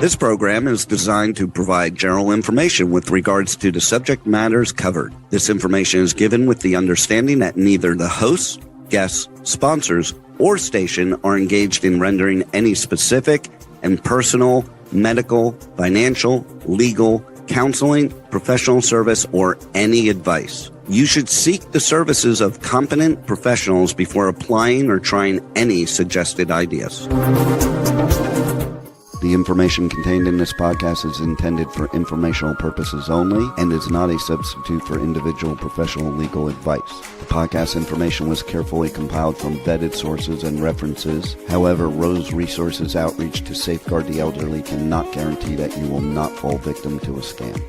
This program is designed to provide general information with regards to the subject matters covered. This information is given with the understanding that neither the hosts, guests, sponsors, or station are engaged in rendering any specific and personal, medical, financial, legal, counseling, professional service, or any advice. You should seek the services of competent professionals before applying or trying any suggested ideas. The information contained in this podcast is intended for informational purposes only and is not a substitute for individual professional legal advice. The podcast information was carefully compiled from vetted sources and references. However, R.O.S.E Resources Outreach to Safeguard the Elderly cannot guarantee that you will not fall victim to a scam.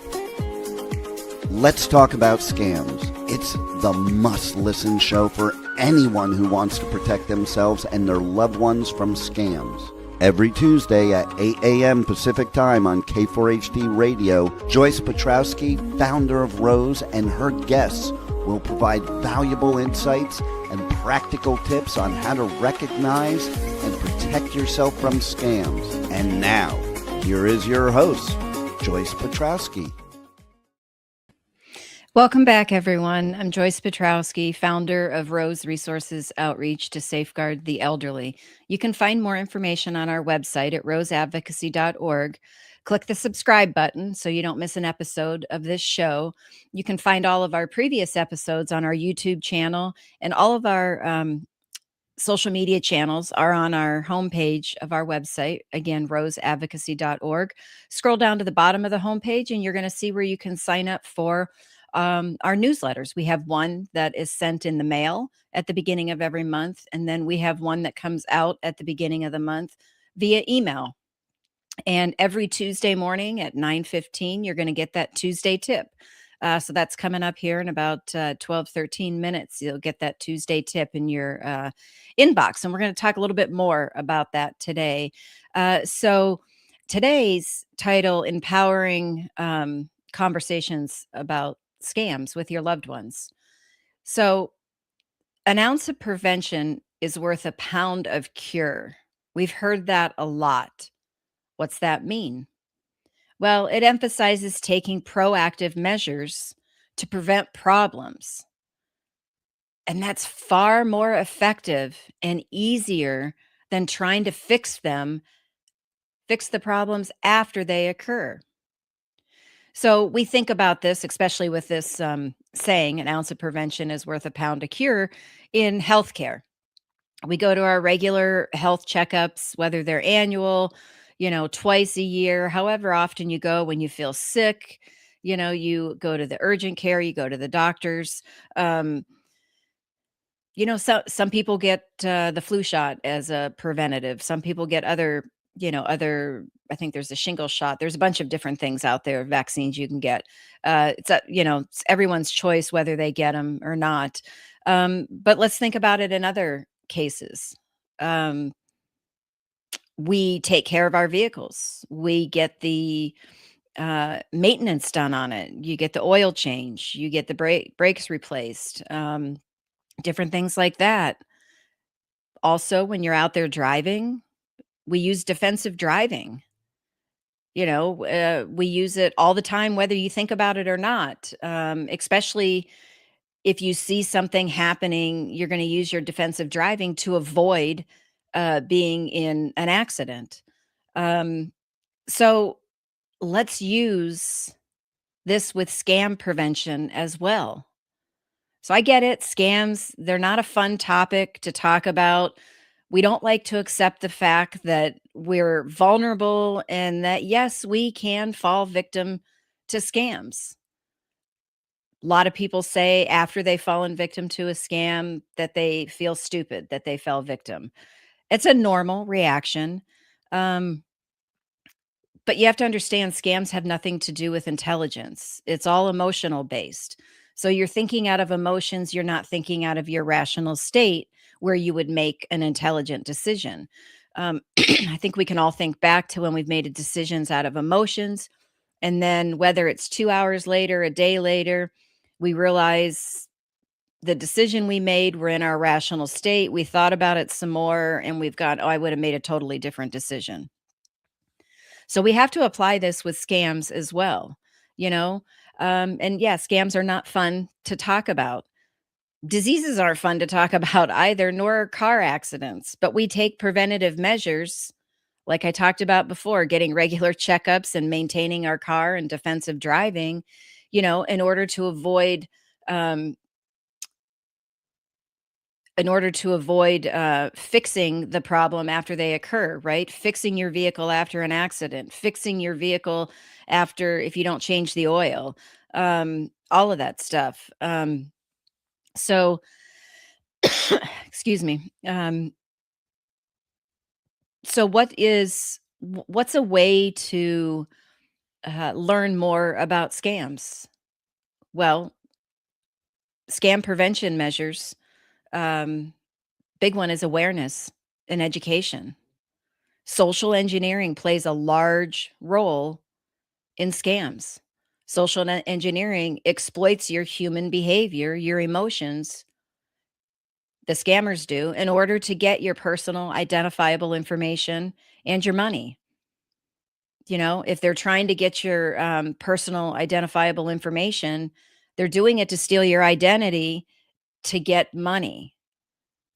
Let's talk about scams. It's the must-listen show for anyone who wants to protect themselves and their loved ones from scams. Every Tuesday at 8 a.m. Pacific Time on K4HD Radio, Joyce Petrowski, founder of R.O.S E, and her guests will provide valuable insights and practical tips on how to recognize and protect yourself from scams. And now, here is your host, Joyce Petrowski. Welcome back, everyone. I'm Joyce Petrowski, founder of R.O.S.E Resources Outreach to Safeguard the Elderly. You can find more information on our website at roseadvocacy.org. Click the subscribe button so you don't miss an episode of this show. You can find all of our previous episodes on our YouTube channel, and all of our social media channels are on our homepage of our website. Again, roseadvocacy.org. Scroll down to the bottom of the homepage and you're going to see where you can sign up for our newsletters. We have one that is sent in the mail at the beginning of every month, and then we have one that comes out at the beginning of the month via email. And every Tuesday morning at 9:15, you're going to get that Tuesday tip. So that's coming up here in about 12, 13 minutes. You'll get that Tuesday tip in your inbox. And we're going to talk a little bit more about that today. So today's title, Empowering Conversations About Scams with Your Loved Ones. So an ounce of prevention is worth a pound of cure. We've heard that a lot. What's that mean? Well, it emphasizes taking proactive measures to prevent problems. And that's far more effective and easier than trying to fix the problems after they occur. So we think about this, especially with this saying, an ounce of prevention is worth a pound of cure, in healthcare. We go to our regular health checkups, whether they're annual, twice a year, however often you go when you feel sick. You go to the urgent care, you go to the doctors. Some people get the flu shot as a preventative. Some people get other, I think there's a shingle shot. There's a bunch of different things out there, vaccines you can get. It's everyone's choice whether they get them or not. But let's think about it in other cases. We take care of our vehicles. We get the maintenance done on it. You get the oil change. You get the brakes replaced. Different things like that. Also, when you're out there driving, we use defensive driving. We use it all the time, whether you think about it or not. Especially if you see something happening, you're going to use your defensive driving to avoid being in an accident. So let's use this with scam prevention as well. So I get it. Scams, they're not a fun topic to talk about. We don't like to accept the fact that we're vulnerable and that, yes, we can fall victim to scams. A lot of people say after they've fallen victim to a scam that they feel stupid that they fell victim. It's a normal reaction. But you have to understand scams have nothing to do with intelligence. It's all emotional based. So you're thinking out of emotions. You're not thinking out of your rational state where you would make an intelligent decision. I think we can all think back to when we've made decisions out of emotions. And then whether it's 2 hours later, a day later, we realize the decision we made, we're in our rational state. We thought about it some more and we've gone, oh, I would have made a totally different decision. So we have to apply this with scams as well, you know? And yeah, scams are not fun to talk about. Diseases aren't fun to talk about either, nor are car accidents, but we take preventative measures, like I talked about before, getting regular checkups and maintaining our car and defensive driving, in order to avoid um, fixing the problem after they occur, right? Fixing your vehicle after an accident, fixing your vehicle after if you don't change the oil, all of that stuff. So, excuse me. So, what's a way to learn more about scams? Well, scam prevention measures. Um, Big one is awareness and education. Social engineering plays a large role in scams. Engineering exploits your human behavior, your emotions, the scammers do, in order to get your personal identifiable information and your money. If they're trying to get your personal identifiable information, they're doing it to steal your identity to get money.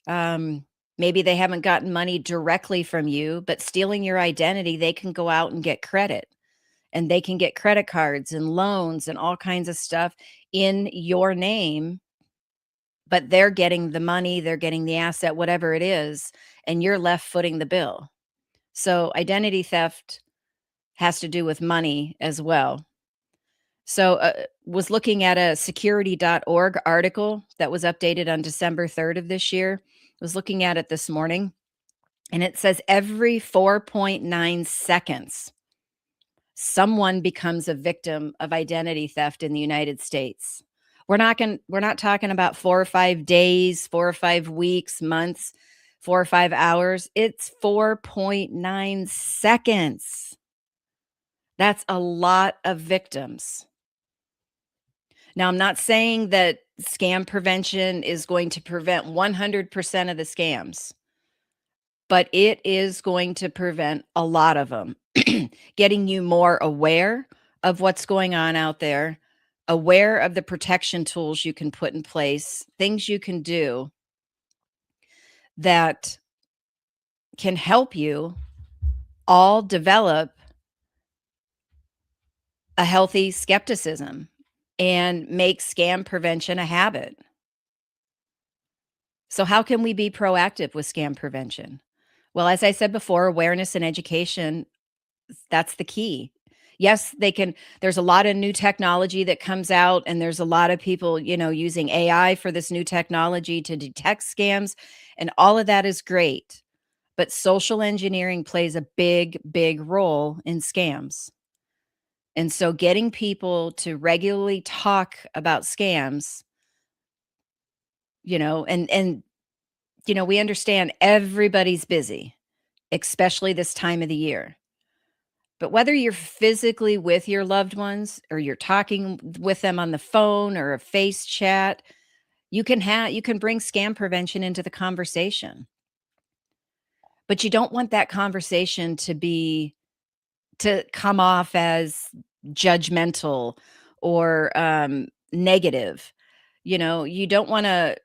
Um, Maybe they haven't gotten money directly from you, but stealing your identity, they can go out and get credit, and they can get credit cards and loans and all kinds of stuff in your name, but they're getting the money, they're getting the asset, whatever it is, and you're left footing the bill. So identity theft has to do with money as well. So, was looking at a security.org article that was updated on December 3rd of this year. Was looking at it this morning, and it says every 4.9 seconds, someone becomes a victim of identity theft in the United States. We're not talking about 4 or 5 days, 4 or 5 weeks, months, 4 or 5 hours. It's 4.9 seconds. That's a lot of victims. Now, I'm not saying that scam prevention is going to prevent 100% of the scams, but it is going to prevent a lot of them. Getting you more aware of what's going on out there, aware of the protection tools you can put in place, things you can do that can help you all develop a healthy skepticism and make scam prevention a habit. So, how can we be proactive with scam prevention? Well, as I said before, awareness and education, that's the key. Yes, they can there's a lot of new technology that comes out, and there's a lot of people, using AI for this new technology to detect scams, and all of that is great. But social engineering plays a big, big role in scams. And so getting people to regularly talk about scams, and we understand everybody's busy, especially this time of the year. But whether you're physically with your loved ones or you're talking with them on the phone or a face chat, you can bring scam prevention into the conversation. But you don't want that conversation to come off as judgmental or negative. You don't want to,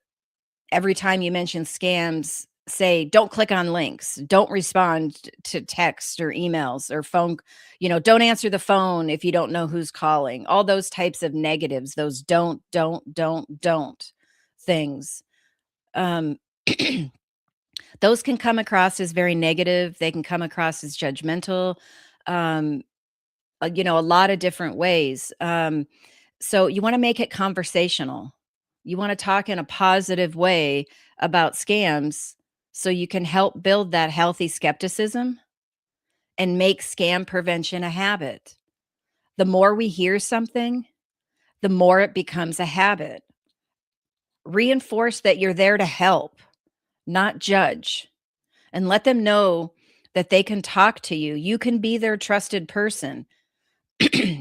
every time you mention scams, say, don't click on links, don't respond to text or emails or phone, don't answer the phone if you don't know who's calling. All those types of negatives, those don't things. Um, those can come across as very negative. They can come across as judgmental. Um, a lot of different ways. So you want to make it conversational. You want to talk in a positive way about scams so you can help build that healthy skepticism and make scam prevention a habit. The more we hear something, the more it becomes a habit. Reinforce that you're there to help, not judge, and let them know that they can talk to you. You can be their trusted person.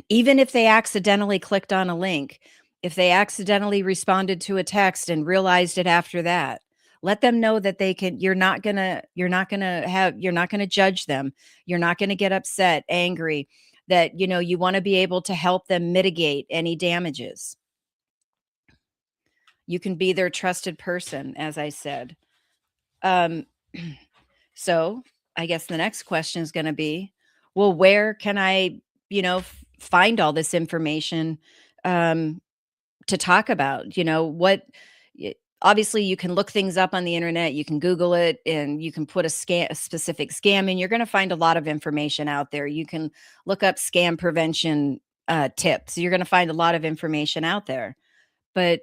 Even if they accidentally clicked on a link, if they accidentally responded to a text and realized it after that, Let them know that you're not going to judge them. You're not going to get upset, angry, that you want to be able to help them mitigate any damages. You can be their trusted person, as I said. Um, so I guess the next question is going to be, well, where can I, find all this information um, to talk about? Obviously you can look things up on the internet, you can Google it, and you can put a specific scam in. You're going to find a lot of information out there. You can look up scam prevention tips. You're going to find a lot of information out there, but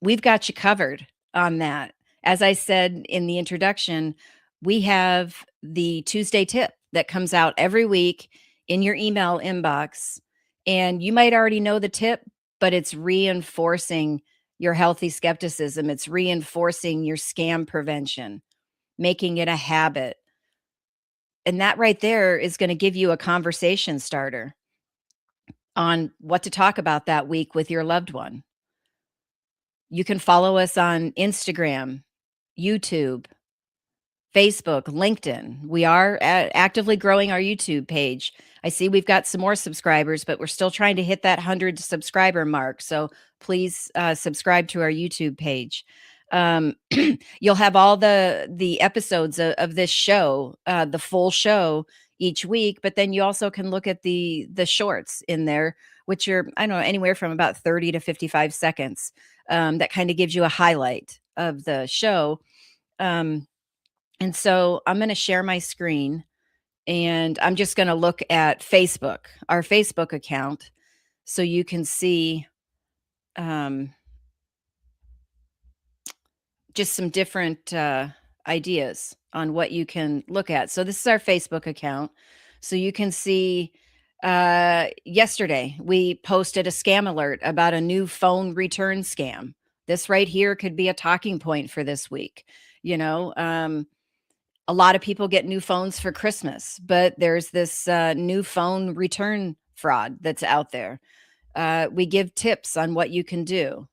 we've got you covered on that. As I said in the introduction, we have the Tuesday tip that comes out every week in your email inbox. And you might already know the tip, but it's reinforcing your healthy skepticism. It's reinforcing your scam prevention, making it a habit. And that right there is going to give you a conversation starter on what to talk about that week with your loved one. You can follow us on Instagram, YouTube, Facebook, LinkedIn. We are actively growing our YouTube page. I see we've got some more subscribers, but we're still trying to hit that 100 subscriber mark. So please subscribe to our YouTube page. You'll have all the episodes of this show, the full show each week, but then you also can look at the shorts in there, which are, I don't know, anywhere from about 30 to 55 seconds. That kind of gives you a highlight of the show. And so I'm going to share my screen, and I'm just going to look at Facebook, our Facebook account, so you can see just some different ideas on what you can look at. So this is our Facebook account. So you can see yesterday we posted a scam alert about a new phone return scam. This right here could be a talking point for this week. A lot of people get new phones for Christmas, but there's this new phone return fraud that's out there. We give tips on what you can do.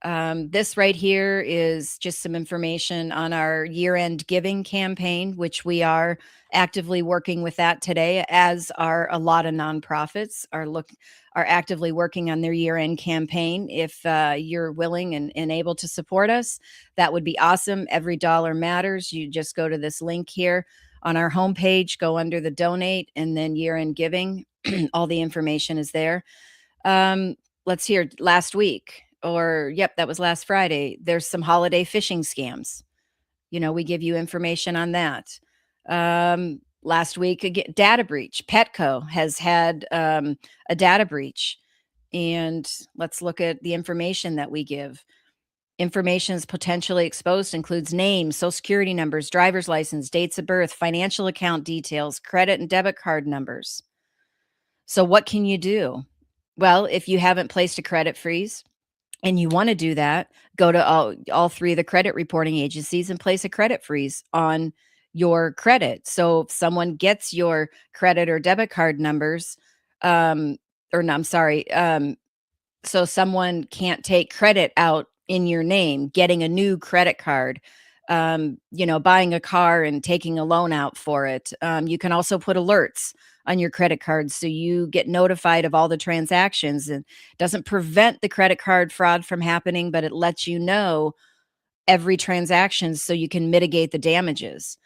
This right here is just some information on our year-end giving campaign, which we are actively working with that today, as are a lot of nonprofits are actively working on their year-end campaign. If you're willing and able to support us, that would be awesome. Every dollar matters. You just go to this link here on our homepage, go under the donate, and then year-end giving. All the information is there. Let's hear last week. That was last Friday. There's some holiday phishing scams. We give you information on that. Last week, again, data breach. Petco has had a data breach. And let's look at the information that we give. Information is potentially exposed includes names, social security numbers, driver's license, dates of birth, financial account details, credit and debit card numbers. So what can you do? Well, if you haven't placed a credit freeze, and you want to do that, go to all three of the credit reporting agencies and place a credit freeze on your credit. So if someone gets your credit or debit card numbers, or no, I'm sorry, so someone can't take credit out in your name, getting a new credit card, buying a car and taking a loan out for it. You can also put alerts on your credit card so you get notified of all the transactions, and doesn't prevent the credit card fraud from happening, but it lets you know every transaction so you can mitigate the damages.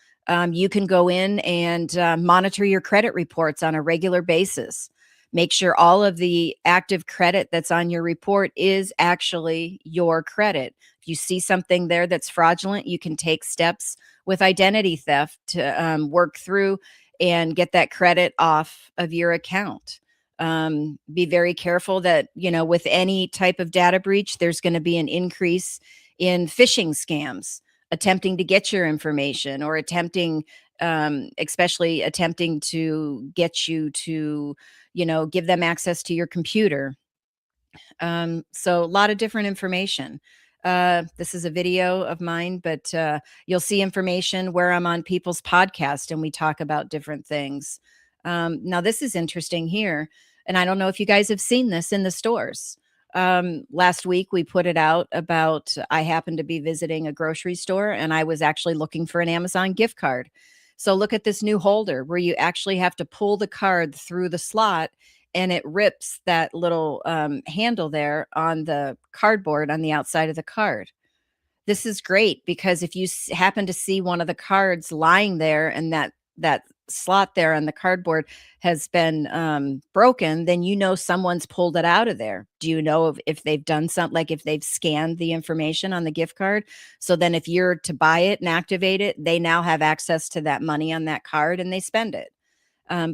You can go in and monitor your credit reports on a regular basis. Make sure all of the active credit that's on your report is actually your credit. If you see something there that's fraudulent, you can take steps with identity theft to work through and get that credit off of your account. Be very careful that, with any type of data breach, there's going to be an increase in phishing scams attempting to get your information, or especially attempting to get you to, give them access to your computer. So a lot of different information. This is a video of mine, but you'll see information where I'm on people's podcast and we talk about different things. Now, this is interesting here, and I don't know if you guys have seen this in the stores. Last week we put it out about I happened to be visiting a grocery store and I was actually looking for an Amazon gift card. So look at this new holder where you actually have to pull the card through the slot and it rips that little handle there on the cardboard on the outside of the card. This is great because if you happen to see one of the cards lying there and that slot there on the cardboard has been broken, then you know someone's pulled it out of there. Do you know if they've done something, like if they've scanned the information on the gift card? So then if you're to buy it and activate it, they now have access to that money on that card and they spend it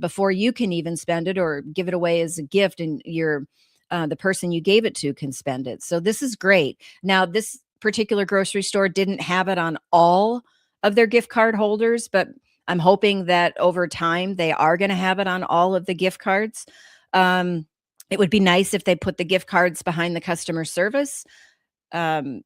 before you can even spend it or give it away as a gift, and the person you gave it to can spend it. So this is great. Now, this particular grocery store didn't have it on all of their gift card holders, but I'm hoping that over time they are going to have it on all of the gift cards. It would be nice if they put the gift cards behind the customer service. And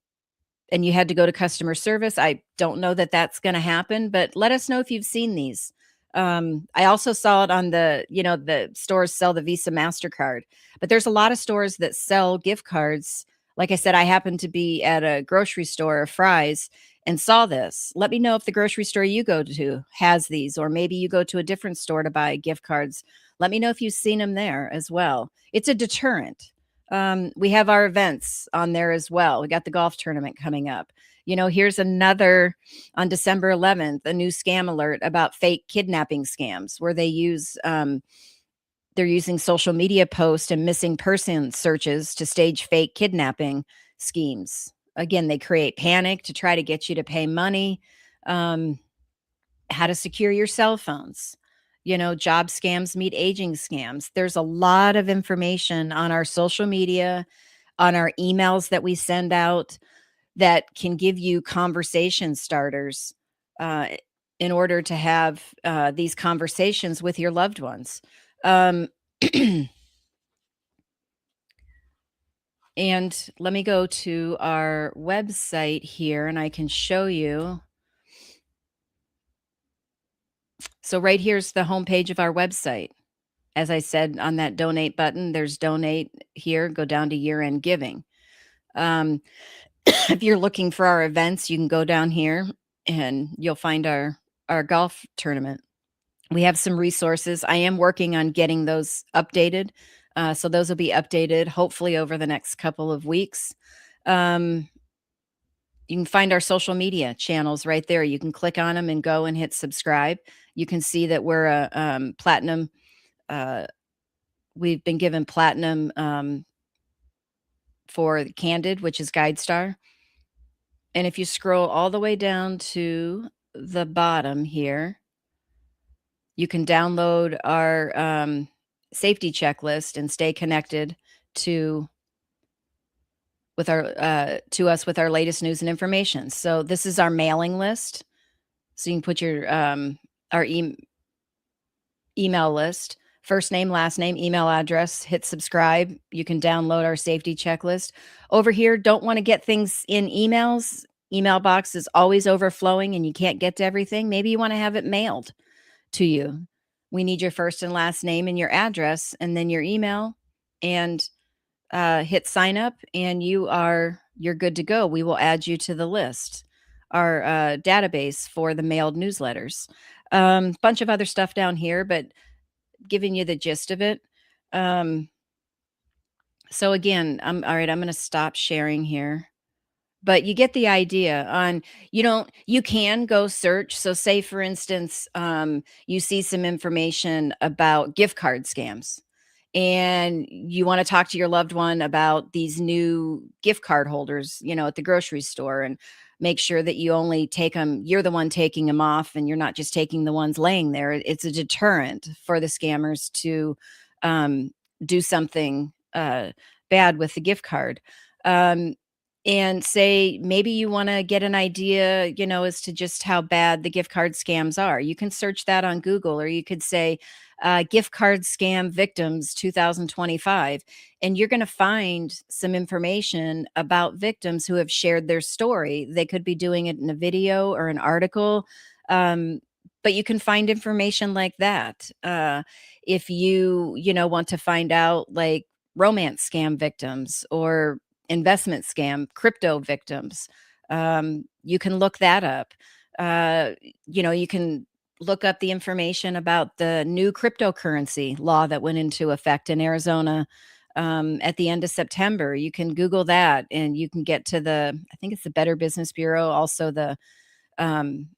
you had to go to customer service. I don't know that that's going to happen, but let us know if you've seen these. I also saw it on the stores sell the Visa MasterCard, but there's a lot of stores that sell gift cards. Like I said, I happened to be at a grocery store, a Fry's, and saw this. Let me know if the grocery store you go to has these, or maybe you go to a different store to buy gift cards. Let me know if you've seen them there as well. It's a deterrent. We have our events on there as well. We got the golf tournament coming up. Here's another on December 11th, a new scam alert about fake kidnapping scams where they're using social media posts and missing person searches to stage fake kidnapping schemes. Again, they create panic to try to get you to pay money. How to secure your cell phones. Job scams meet aging scams. There's a lot of information on our social media, on our emails that we send out that can give you conversation starters uh, in order to have these conversations with your loved ones. Um, and let me go to our website here and I can show you. So right here's the homepage of our website. As I said, on that donate button, there's donate here, go down to year-end giving. If you're looking for our events, you can go down here and you'll find our golf tournament. We have some resources. I am working on getting those updated. So those will be updated hopefully over the next couple of weeks. You can find our social media channels right there. You can click on them and go and hit subscribe. You can see that we're a platinum. We've been given platinum for Candid, which is GuideStar. And if you scroll all the way down to the bottom here, you can download our safety checklist and stay connected to us with our latest news and information. So this is our mailing list. So you can put your our email list, first name, last name, email address, hit subscribe. You can download our safety checklist. Over here, don't want to get things in emails. Email box is always overflowing and you can't get to everything. Maybe you want to have it mailed to you. We need your first and last name and your address and then your email, and hit sign up and you're good to go. We will add you to the list, our database for the mailed newsletters. Bunch of other stuff down here, but giving you the gist of it. So again, all right, I'm going to stop sharing here. But you get the idea on, you can go search. So say for instance, you see some information about gift card scams and you want to talk to your loved one about these new gift card holders, at the grocery store, and make sure that you only take them, you're the one taking them off and you're not just taking the ones laying there. It's a deterrent for the scammers to do something bad with the gift card. And say maybe you want to get an idea, as to just how bad the gift card scams are. You can search that on Google, or you could say gift card scam victims 2025, and you're going to find some information about victims who have shared their story. They could be doing it in a video or an article, but you can find information like that. If you want to find out, like, romance scam victims or investment scam, crypto victims. You can look that up. You can look up the information about the new cryptocurrency law that went into effect in Arizona at the end of September. You can Google that and you can get to I think it's the Better Business Bureau, also um,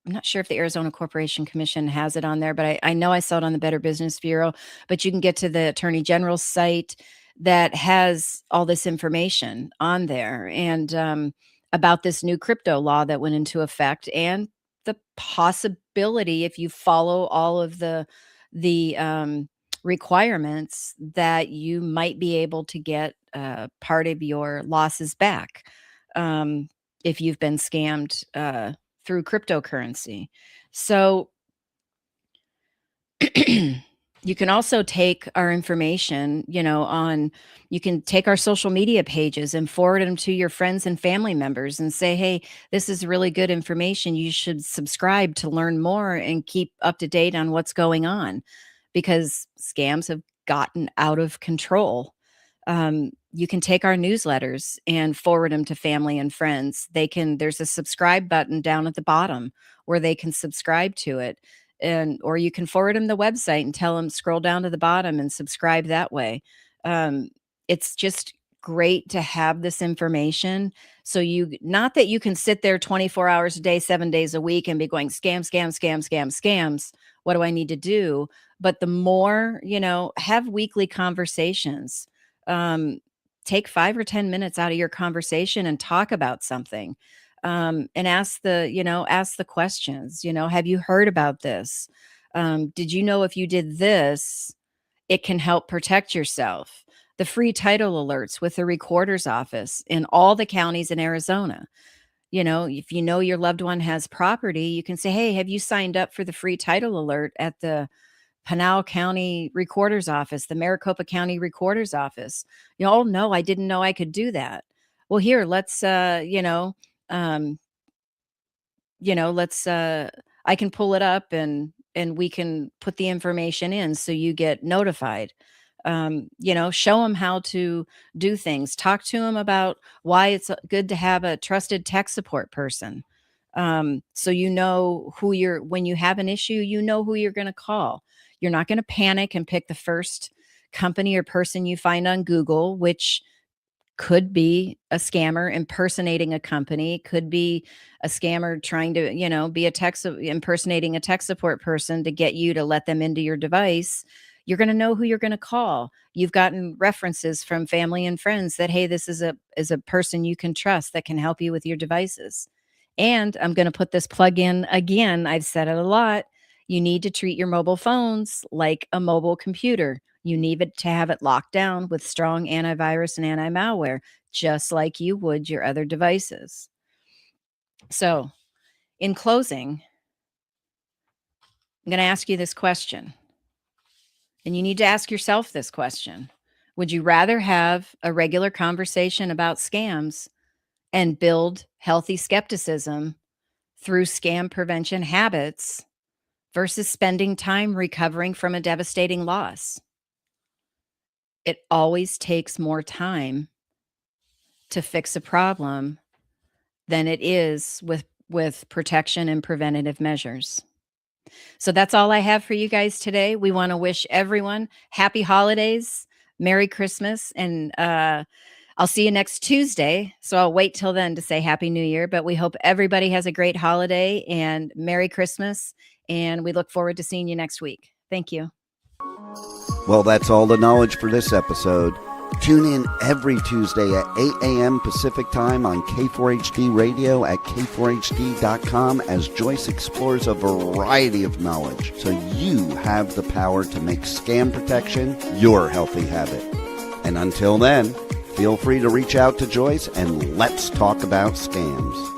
I'm not sure if the Arizona Corporation Commission has it on there, but I know I saw it on the Better Business Bureau. But you can get to the Attorney General's site that has all this information on there, and about this new crypto law that went into effect, and the possibility, if you follow all of the requirements, that you might be able to get part of your losses back if you've been scammed through cryptocurrency. So you can also take our information, you can take our social media pages and forward them to your friends and family members and say, hey, this is really good information. You should subscribe to learn more and keep up to date on what's going on, because scams have gotten out of control. You can take our newsletters and forward them to family and friends. There's a subscribe button down at the bottom where they can subscribe to it. Or you can forward them the website and tell them, scroll down to the bottom and subscribe that way. It's just great to have this information. So not that you can sit there 24 hours a day, 7 days a week and be going scam, scam, scam, scam, scams. What do I need to do? But the more, have weekly conversations. Take 5 or 10 minutes out of your conversation and talk about something. And ask the questions, have you heard about this? Did you know if you did this, it can help protect yourself? The free title alerts with the recorder's office in all the counties in Arizona. If you know your loved one has property, you can say, hey, have you signed up for the free title alert at the Pinal County Recorder's Office, the Maricopa County Recorder's Office? Oh, no, I didn't know I could do that. Well, here, let's, um, I can pull it up and we can put the information in so you get notified. Show them how to do things. Talk to them about why it's good to have a trusted tech support person. So when you have an issue, you know who you're going to call. You're not going to panic and pick the first company or person you find on Google, which could be a scammer impersonating a company, could be a scammer trying to, be impersonating a tech support person to get you to let them into your device. You're going to know who you're going to call. You've gotten references from family and friends that, hey, this is a person you can trust that can help you with your devices. And I'm going to put this plug in again. I've said it a lot. You need to treat your mobile phones like a mobile computer. You need to have it locked down with strong antivirus and anti-malware, just like you would your other devices. So, in closing, I'm going to ask you this question. And you need to ask yourself this question. Would you rather have a regular conversation about scams and build healthy skepticism through scam prevention habits versus spending time recovering from a devastating loss? It always takes more time to fix a problem than it is with protection and preventative measures. So that's all I have for you guys today. We want to wish everyone happy holidays, Merry Christmas, and I'll see you next Tuesday. So I'll wait till then to say Happy New Year, but we hope everybody has a great holiday and Merry Christmas, and we look forward to seeing you next week. Thank you. Well, that's all the knowledge for this episode. Tune in every Tuesday at 8 a.m. Pacific Time on K4HD Radio at k4hd.com as Joyce explores a variety of knowledge so you have the power to make scam protection your healthy habit. And until then, feel free to reach out to Joyce and let's talk about scams.